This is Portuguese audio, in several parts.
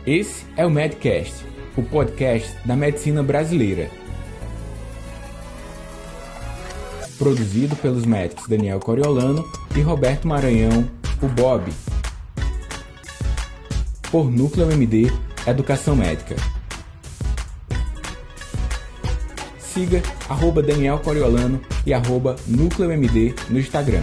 Esse é o Medcast, o podcast da medicina brasileira. Produzido pelos médicos Daniel Coriolano e Roberto Maranhão, o Bob. Por Núcleo MD Educação Médica. Siga @Daniel Coriolano e @Núcleo MD no Instagram.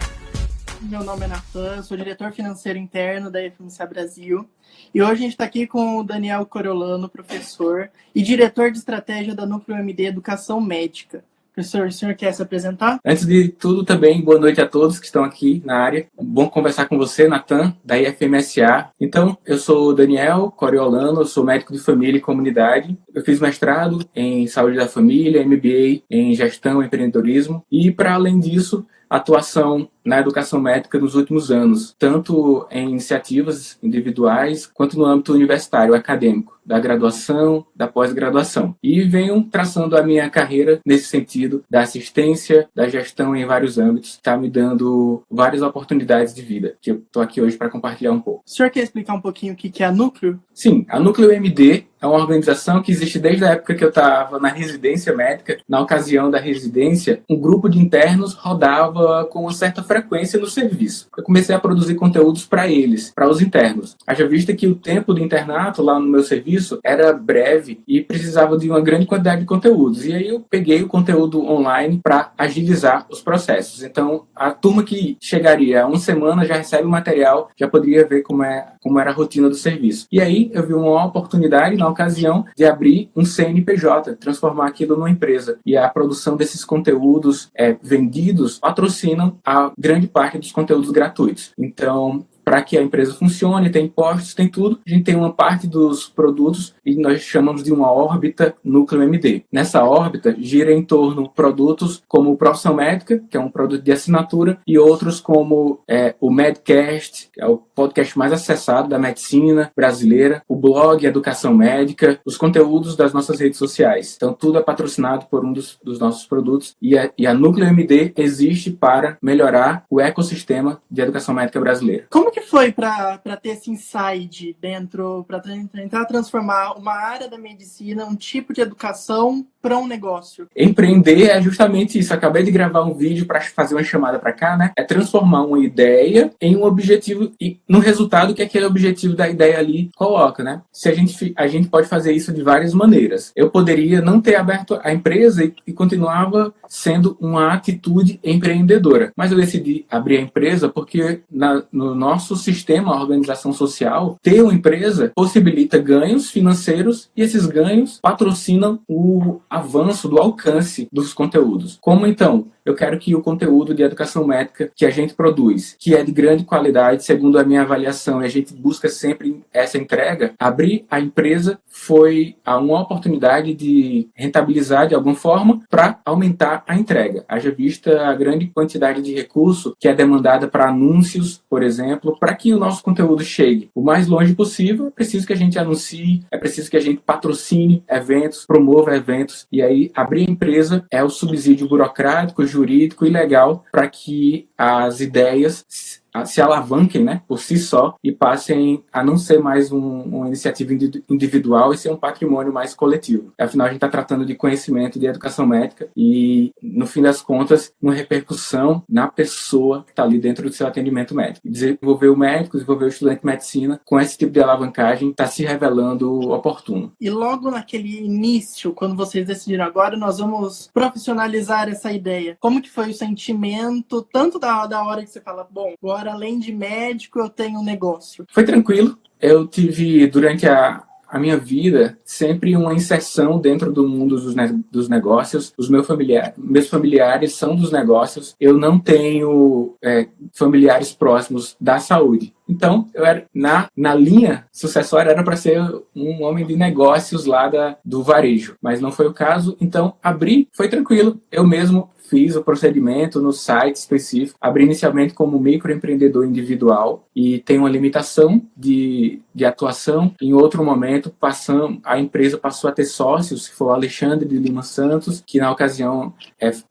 Meu nome é Nathan, sou diretor financeiro interno da FMCA Brasil. E hoje a gente está aqui com o Daniel Coriolano, professor e diretor de estratégia da Núcleo MD Educação Médica. Professor, o senhor quer se apresentar? Antes de tudo, também, boa noite a todos que estão aqui na área. Bom conversar com você, Nathan, da IFMSA. Então, eu sou o Daniel Coriolano, eu sou médico de família e comunidade. Eu fiz mestrado em saúde da família, MBA em gestão e empreendedorismo. E, para além disso, atuação na educação médica nos últimos anos, tanto em iniciativas individuais quanto no âmbito universitário, acadêmico, da graduação, da pós-graduação. E venho traçando a minha carreira nesse sentido, da assistência, da gestão em vários âmbitos, está me dando várias oportunidades de vida, que eu estou aqui hoje para compartilhar um pouco. O senhor quer explicar um pouquinho o que é a Núcleo? Sim, a Núcleo MD é uma organização que existe desde a época que eu estava na residência médica. Na ocasião da residência, um grupo de internos rodava com uma certa frequência no serviço. Eu comecei a produzir conteúdos para eles, para os internos. Haja vista que o tempo de internato lá no meu serviço era breve e precisava de uma grande quantidade de conteúdos. E aí eu peguei o conteúdo online para agilizar os processos. Então, a turma que chegaria a uma semana já recebe o material, já poderia ver como era a rotina do serviço. E aí eu vi uma oportunidade, na ocasião, de abrir um CNPJ, transformar aquilo numa empresa. E a produção desses conteúdos vendidos patrocinam a grande parte dos conteúdos gratuitos. Então, para que a empresa funcione, tem impostos, tem tudo, a gente tem uma parte dos produtos e nós chamamos de uma órbita Núcleo MD. Nessa órbita gira em torno de produtos como o Profissão Médica, que é um produto de assinatura, e outros como o Medcast, que é o podcast mais acessado da medicina brasileira, o blog Educação Médica, os conteúdos das nossas redes sociais. Então tudo é patrocinado por um dos nossos produtos e a Núcleo MD existe para melhorar o ecossistema de educação médica brasileira. Como que foi para ter esse insight dentro, para tentar transformar uma área da medicina, um tipo de educação, para um negócio? Empreender é justamente isso. Acabei de gravar um vídeo para fazer uma chamada para cá, né? É transformar uma ideia em um objetivo e no resultado que aquele objetivo da ideia ali coloca, né? Se a gente pode fazer isso de várias maneiras. Eu poderia não ter aberto a empresa e continuava sendo uma atitude empreendedora. Mas eu decidi abrir a empresa porque no nosso sistema, a organização social, ter uma empresa possibilita ganhos financeiros e esses ganhos patrocinam o avanço do alcance dos conteúdos. Como então? Eu quero que o conteúdo de educação médica que a gente produz, que é de grande qualidade, segundo a minha avaliação, e a gente busca sempre essa entrega, abrir a empresa foi uma oportunidade de rentabilizar de alguma forma para aumentar a entrega. Haja vista a grande quantidade de recurso que é demandada para anúncios, por exemplo, para que o nosso conteúdo chegue o mais longe possível. É preciso que a gente anuncie, é preciso que a gente patrocine eventos, promova eventos, e aí abrir a empresa é o subsídio burocrático, jurídico e legal para que as ideias se alavanquem, né, por si só e passem a não ser mais uma iniciativa individual e ser um patrimônio mais coletivo. Afinal, a gente está tratando de conhecimento de educação médica e, no fim das contas, uma repercussão na pessoa que está ali dentro do seu atendimento médico. Desenvolver o médico, desenvolver o estudante de medicina com esse tipo de alavancagem está se revelando oportuno. E logo naquele início, quando vocês decidiram agora, nós vamos profissionalizar essa ideia. Como que foi o sentimento, tanto da hora que você fala, bom, agora além de médico eu tenho um negócio? Foi tranquilo. Eu tive, durante a minha vida, sempre uma inserção dentro do mundo dos negócios. Os meus familiares são dos negócios. Eu não tenho familiares próximos da saúde. Então, eu era na linha sucessória, era para ser um homem de negócios lá do varejo. Mas não foi o caso. Então, abri, foi tranquilo. Eu mesmo fiz o procedimento no site específico, abri inicialmente como microempreendedor individual e tem uma limitação de atuação. Em outro momento, a empresa passou a ter sócios, que foi o Alexandre de Lima Santos, que na ocasião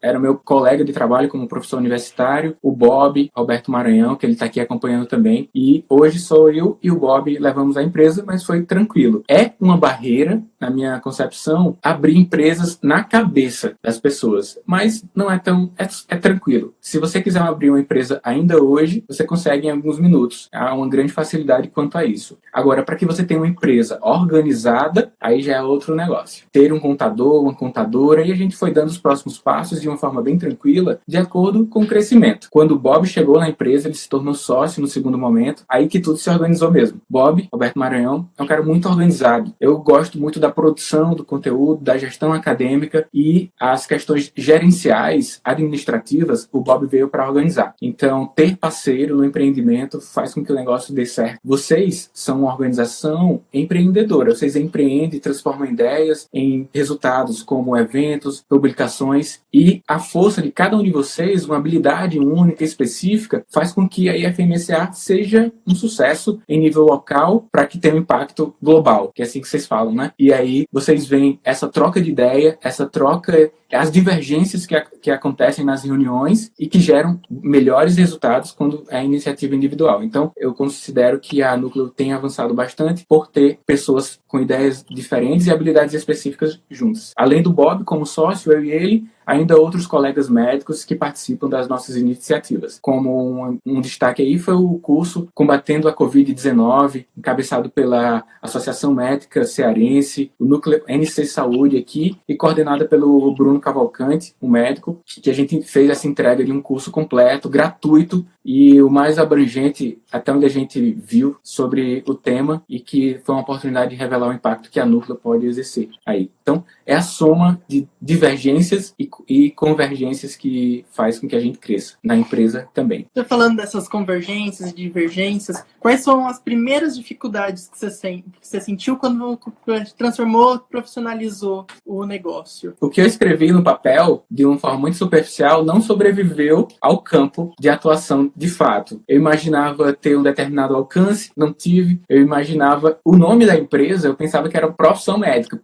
era meu colega de trabalho como professor universitário, o Bob, Roberto Maranhão, que ele está aqui acompanhando também, e hoje sou eu e o Bob levamos a empresa, mas foi tranquilo. É uma barreira, na minha concepção, abrir empresas na cabeça das pessoas, mas não é tão... é tranquilo. Se você quiser abrir uma empresa ainda hoje, você consegue em alguns minutos. Há uma grande facilidade quanto a isso. Agora, para que você tenha uma empresa organizada, aí já é outro negócio. Ter um contador, uma contadora, e a gente foi dando os próximos passos de uma forma bem tranquila, de acordo com o crescimento. Quando o Bob chegou na empresa, ele se tornou sócio no segundo momento, aí que tudo se organizou mesmo. Bob, Roberto Maranhão, é um cara muito organizado. Eu gosto muito da produção do conteúdo, da gestão acadêmica e as questões gerenciais, administrativas, o Bob veio para organizar. Então, ter parceiro no empreendimento faz com que o negócio dê certo. Vocês são uma organização empreendedora. Vocês empreendem, transformam ideias em resultados como eventos, publicações, e a força de cada um de vocês, uma habilidade única, específica, faz com que a IFMSA seja um sucesso em nível local para que tenha um impacto global, que é assim que vocês falam, né? E aí vocês veem essa troca de ideia, essa troca, as divergências que acontecem nas reuniões e que geram melhores resultados quando é iniciativa individual. Então, eu considero que a Núcleo tem avançado bastante por ter pessoas com ideias diferentes e habilidades específicas juntas. Além do Bob como sócio, eu e ele, ainda outros colegas médicos que participam das nossas iniciativas. Como um destaque aí foi o curso Combatendo a Covid-19, encabeçado pela Associação Médica Cearense, o Núcleo NC Saúde aqui, e coordenada pelo Bruno Cavalcante, um médico, que a gente fez essa entrega de um curso completo, gratuito, e o mais abrangente, até onde a gente viu, sobre o tema, e que foi uma oportunidade de revelar o impacto que a Núcleo pode exercer aí. Então, é a soma de divergências e convergências que faz com que a gente cresça, na empresa também. Você falando dessas convergências e divergências, quais são as primeiras dificuldades que você sentiu quando transformou, profissionalizou o negócio? O que eu escrevi no papel, de uma forma muito superficial, não sobreviveu ao campo de atuação de fato. Eu imaginava ter um determinado alcance, não tive. Eu imaginava o nome da empresa, eu pensava que era Profissão Médica,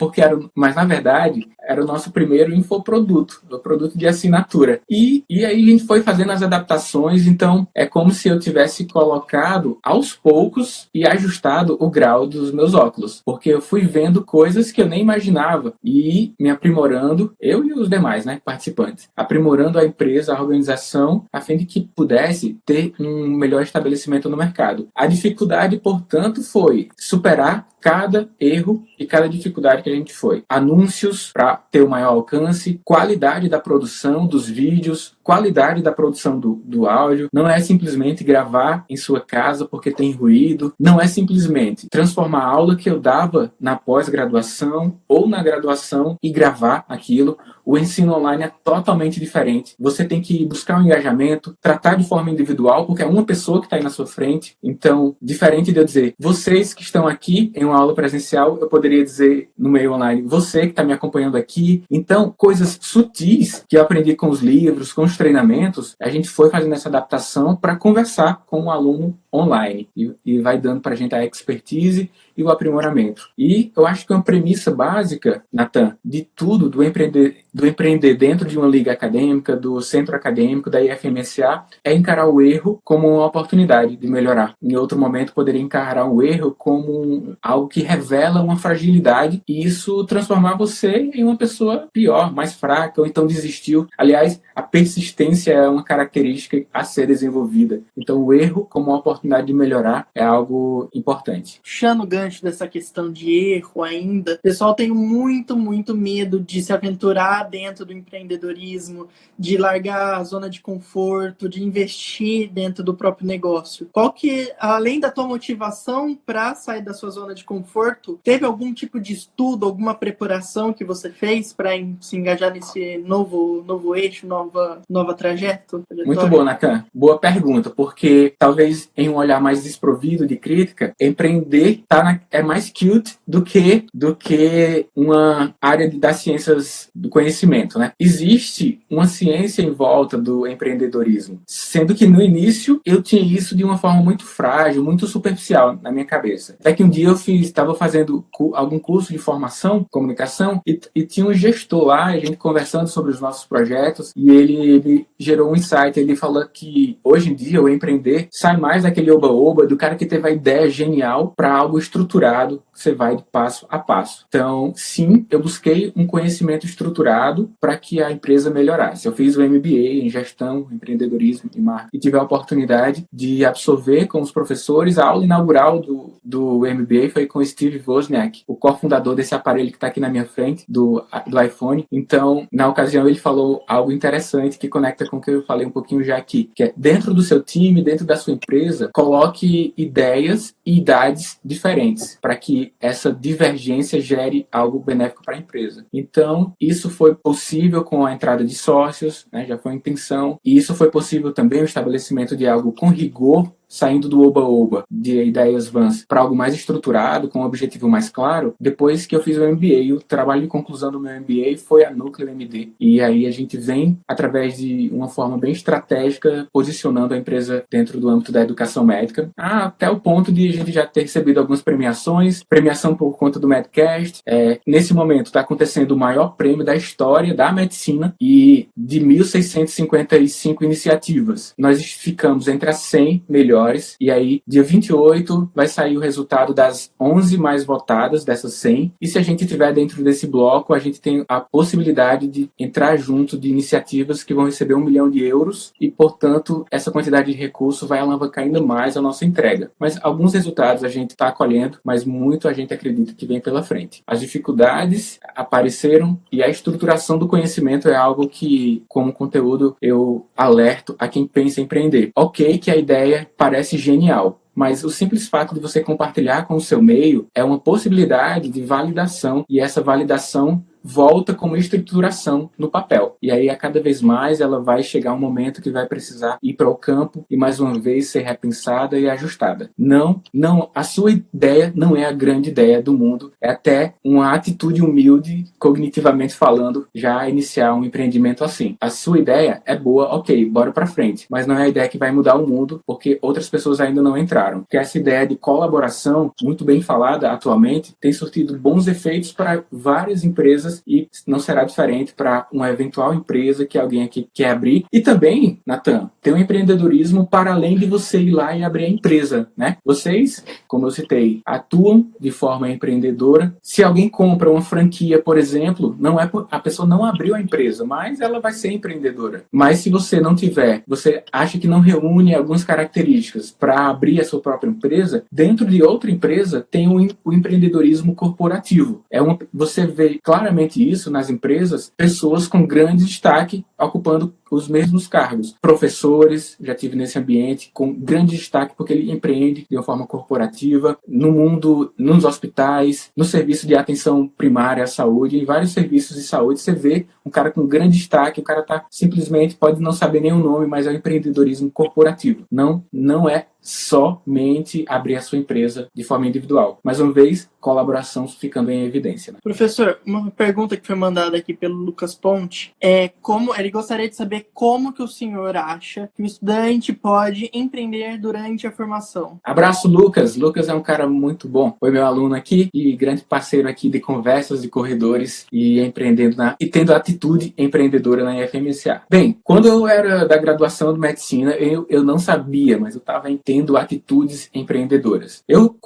mas na verdade era o nosso primeiro infoproduto, o produto de assinatura. E aí a gente foi fazendo as adaptações, então é como se eu tivesse colocado aos poucos e ajustado o grau dos meus óculos, porque eu fui vendo coisas que eu nem imaginava e me aprimorando, eu e os demais, né, participantes, aprimorando a empresa, a organização, a fim de que pudesse ter um melhor estabelecimento no mercado. A dificuldade, portanto, foi superar cada erro e cada dificuldade que a gente foi. Anúncios para ter o maior alcance, qualidade da produção dos vídeos, qualidade da produção do áudio. Não é simplesmente gravar em sua casa porque tem ruído. Não é simplesmente transformar a aula que eu dava na pós-graduação ou na graduação e gravar aquilo. O ensino online é totalmente diferente. Você tem que buscar um engajamento, tratar de forma individual, porque é uma pessoa que está aí na sua frente. Então, diferente de eu dizer, vocês que estão aqui em uma aula presencial, eu poderia dizer no meio online, você que está me acompanhando aqui. Então, coisas sutis que eu aprendi com os livros, com os treinamentos, a gente foi fazendo essa adaptação para conversar com o aluno online e vai dando para a gente a expertise e o aprimoramento. E eu acho que uma premissa básica, Natan, de tudo, do empreender dentro de uma liga acadêmica, do centro acadêmico, da IFMSA, é encarar o erro como uma oportunidade de melhorar. Em outro momento, poderia encarar o erro como algo que revela uma fragilidade e isso transformar você em uma pessoa pior, mais fraca, ou então desistiu. Aliás, a persistência é uma característica a ser desenvolvida. Então, o erro como uma oportunidade de melhorar é algo importante. Puxando o gancho dessa questão de erro ainda, o pessoal tem muito medo de se aventurar dentro do empreendedorismo, de largar a zona de conforto, de investir dentro do próprio negócio. Qual que, além da tua motivação para sair da sua zona de conforto, teve algum tipo de estudo, alguma preparação que você fez para se engajar nesse novo eixo, nova trajetória? Muito bom, Natan. Boa pergunta, porque talvez em tem um olhar mais desprovido de crítica, empreender é mais cute do que uma área das ciências do conhecimento, né? Existe uma ciência em volta do empreendedorismo, sendo que no início eu tinha isso de uma forma muito frágil, muito superficial na minha cabeça. Até que um dia eu estava fazendo algum curso de formação, comunicação, e tinha um gestor lá, a gente conversando sobre os nossos projetos, e ele gerou um insight. Ele falou que hoje em dia o empreender sai mais daquele oba-oba, do cara que teve a ideia genial, para algo estruturado, que você vai de passo a passo. Então, sim, eu busquei um conhecimento estruturado para que a empresa melhorasse. Eu fiz o MBA em gestão, empreendedorismo e marketing, e tive a oportunidade de absorver com os professores. A aula inaugural do MBA foi com o Steve Wozniak, o cofundador desse aparelho que está aqui na minha frente, do iPhone. Então, na ocasião, ele falou algo interessante que conecta com o que eu falei um pouquinho já aqui, que é dentro do seu time, dentro da sua empresa, coloque ideias e idades diferentes para que essa divergência gere algo benéfico para a empresa. Então, isso foi possível com a entrada de sócios, né, já foi a intenção, e isso foi possível também o estabelecimento de algo com rigor, saindo do oba-oba, de ideias vãs, para algo mais estruturado, com um objetivo mais claro, depois que eu fiz o MBA. O trabalho de conclusão do meu MBA foi a Núcleo MD. E aí a gente vem, através de uma forma bem estratégica, posicionando a empresa dentro do âmbito da educação médica, até o ponto de a gente já ter recebido algumas premiações, premiação por conta do Medcast. Nesse momento está acontecendo o maior prêmio da história da medicina, e de 1.655 iniciativas, nós ficamos entre as 100 melhores. E aí, dia 28, vai sair o resultado das 11 mais votadas dessas 100. E se a gente estiver dentro desse bloco, a gente tem a possibilidade de entrar junto de iniciativas que vão receber 1 milhão de euros e, portanto, essa quantidade de recurso vai alavancar ainda mais a nossa entrega. Mas alguns resultados a gente está colhendo, mas muito a gente acredita que vem pela frente. As dificuldades apareceram e a estruturação do conhecimento é algo que, como conteúdo, eu alerto a quem pensa em empreender. Ok que a ideia parece genial, mas o simples fato de você compartilhar com o seu meio é uma possibilidade de validação, e essa validação volta como estruturação no papel. E aí, a cada vez mais, ela vai chegar um momento que vai precisar ir para o campo e, mais uma vez, ser repensada e ajustada. Não, a sua ideia não é a grande ideia do mundo. É até uma atitude humilde, cognitivamente falando, já iniciar um empreendimento assim. A sua ideia é boa, ok, bora para frente. Mas não é a ideia que vai mudar o mundo, porque outras pessoas ainda não entraram. Porque essa ideia de colaboração, muito bem falada atualmente, tem surtido bons efeitos para várias empresas, e não será diferente para uma eventual empresa que alguém aqui quer abrir. E também, Natan, tem um empreendedorismo para além de você ir lá e abrir a empresa, né? Vocês, como eu citei, atuam de forma empreendedora. Se alguém compra uma franquia, por exemplo, a pessoa não abriu a empresa, mas ela vai ser empreendedora. Mas se você não tiver, você acha que não reúne algumas características para abrir a sua própria empresa, dentro de outra empresa tem o empreendedorismo corporativo. Você vê claramente isso nas empresas, pessoas com grande destaque ocupando os mesmos cargos. Professores, já tive nesse ambiente, com grande destaque porque ele empreende de uma forma corporativa, no mundo, nos hospitais, no serviço de atenção primária à saúde, em vários serviços de saúde, você vê um cara com grande destaque, o cara simplesmente pode não saber nem o nome, mas é o empreendedorismo corporativo. Não é somente abrir a sua empresa de forma individual. Mais uma vez, colaboração ficando em evidência, né? Professor, uma pergunta que foi mandada aqui pelo Lucas Ponte ele gostaria de saber como que o senhor acha que o estudante pode empreender durante a formação. Abraço, Lucas. Lucas é um cara muito bom. Foi meu aluno aqui e grande parceiro aqui de conversas de corredores e empreendendo e tendo atitude empreendedora na IFMSA. Bem, quando eu era da graduação de medicina, eu não sabia, mas eu estava tendo atitudes empreendedoras. Eu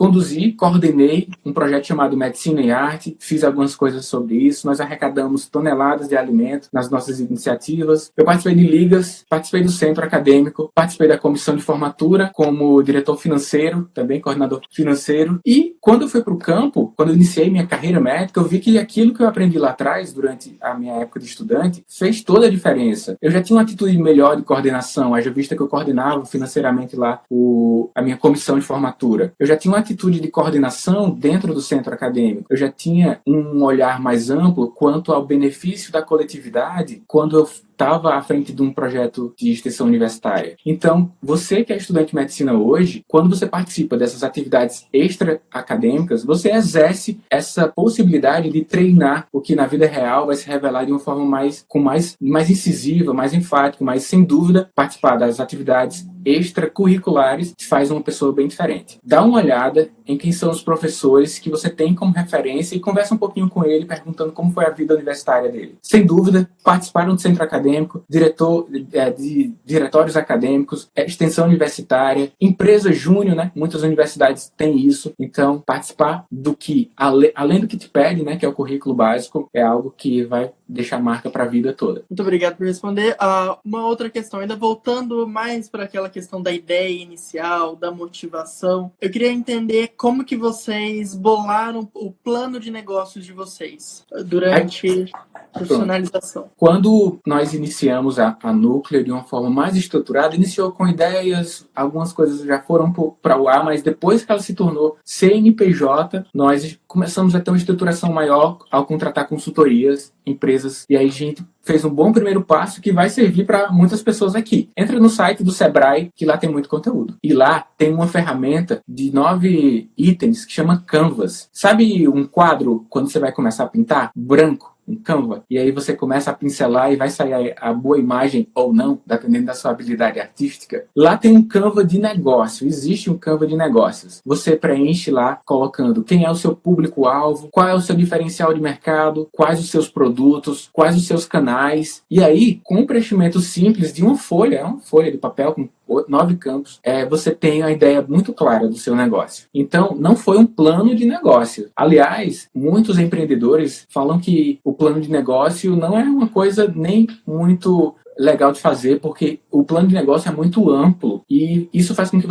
coordenei um projeto chamado Medicina e Arte, fiz algumas coisas sobre isso, nós arrecadamos toneladas de alimento nas nossas iniciativas. Eu participei de ligas, participei do centro acadêmico, participei da comissão de formatura como diretor financeiro, também coordenador financeiro. E quando eu fui para o campo, quando eu iniciei minha carreira médica, eu vi que aquilo que eu aprendi lá atrás, durante a minha época de estudante, fez toda a diferença. Eu já tinha uma atitude melhor de coordenação, haja vista que eu coordenava financeiramente lá a minha comissão de formatura. Eu já tinha uma atitude de coordenação dentro do centro acadêmico. Eu já tinha um olhar mais amplo quanto ao benefício da coletividade quando eu estava à frente de um projeto de extensão universitária. Então, você que é estudante de medicina hoje, quando você participa dessas atividades extra-acadêmicas, você exerce essa possibilidade de treinar o que na vida real vai se revelar de uma forma mais incisiva, mais enfática, mas sem dúvida participar das atividades extracurriculares te faz uma pessoa bem diferente. Dá uma olhada em quem são os professores que você tem como referência e conversa um pouquinho com ele, perguntando como foi a vida universitária dele. Sem dúvida, participaram do centro acadêmico, de diretórios acadêmicos, extensão universitária, empresa júnior, né? Muitas universidades têm isso. Então, participar do que, além do que te pede, né, que é o currículo básico, é algo que vai deixar marca para a vida toda. Muito obrigado por responder. Uma outra questão, ainda voltando mais para aquela questão da ideia inicial, da motivação, eu queria entender como que vocês bolaram o plano de negócios de vocês durante a profissionalização. Quando nós iniciamos a Núcleo de uma forma mais estruturada, iniciou com ideias, algumas coisas já foram para o ar, mas depois que ela se tornou CNPJ, nós começamos a ter uma estruturação maior ao contratar consultorias, empresas, e aí a gente fez um bom primeiro passo que vai servir para muitas pessoas aqui. Entra no site do Sebrae, que lá tem muito conteúdo. E lá tem uma ferramenta de 9 itens que chama Canvas. Sabe um quadro, quando você vai começar a pintar, branco? Um Canva, e aí você começa a pincelar e vai sair a boa imagem ou não, dependendo da sua habilidade artística. Lá tem um Canva de negócio, existe um Canva de negócios. Você preenche lá colocando quem é o seu público-alvo, qual é o seu diferencial de mercado, quais os seus produtos, quais os seus canais, e aí, com um preenchimento simples de uma folha de papel com 9 campos, você tem a ideia muito clara do seu negócio. Então, não foi um plano de negócio. Aliás, muitos empreendedores falam que o plano de negócio não é uma coisa nem muito legal de fazer, porque o plano de negócio é muito amplo e isso faz com que